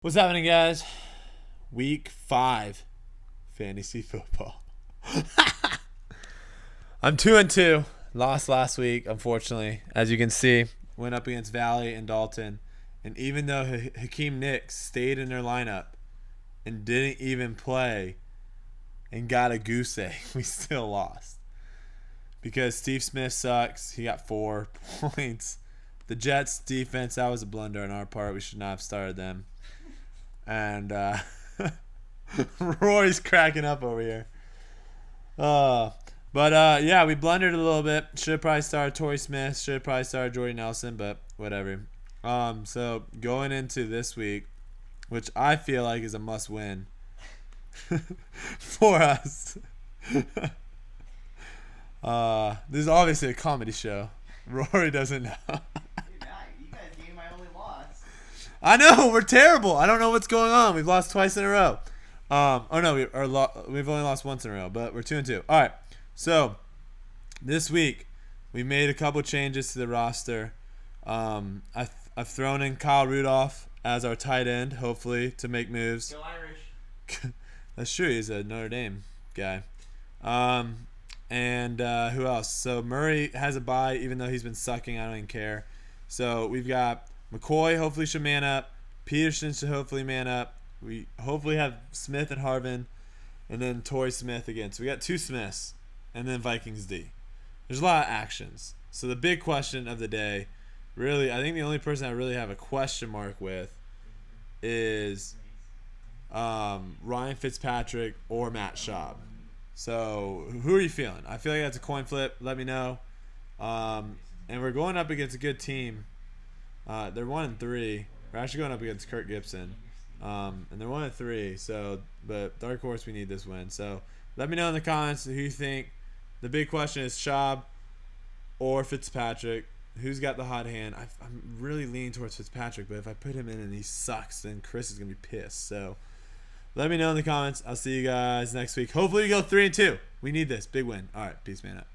What's happening, guys? Week 5 fantasy football. I'm 2-2. Lost last week, unfortunately. As you can see, went up against Valley and Dalton. And even though Hakeem Nicks stayed in their lineup and didn't even play and got a goose egg, we still lost. Because Steve Smith sucks. He got 4 points. The Jets defense, that was a blunder on our part. We should not have started them. And Rory's cracking up over here. Yeah, we blundered a little bit. Should have probably started Torrey Smith. Should have probably started Jordy Nelson, but whatever. So going into this week, which I feel like is a must-win for us. This is obviously a comedy show. Rory doesn't know. I know, we're terrible. I don't know what's going on. We've lost twice in a row. We've only lost once in a row, but we're 2-2. All right. So this week we made a couple changes to the roster. I've thrown in Kyle Rudolph as our tight end, hopefully to make moves. Go Irish. That's true. He's a Notre Dame guy. Who else? So Murray has a bye, even though he's been sucking. I don't even care. So we've got McCoy hopefully should man up. Peterson should hopefully man up. We hopefully have Smith and Harvin, and then Torrey Smith again. So we got 2 Smiths, and then Vikings D. There's a lot of actions. So the big question of the day, really, I think the only person I really have a question mark with is Ryan Fitzpatrick or Matt Schaub. So who are you feeling? I feel like that's a coin flip. Let me know. And we're going up against a good team. They're 1-3. We're actually going up against Kirk Gibson, and they're 1-3. So, but dark horse, we need this win. So, let me know in the comments who you think. The big question is Schaub or Fitzpatrick. Who's got the hot hand? I'm really leaning towards Fitzpatrick, but if I put him in and he sucks, then Chris is gonna be pissed. So, let me know in the comments. I'll see you guys next week. Hopefully, we go 3-2. We need this big win. All right, peace, man. Up.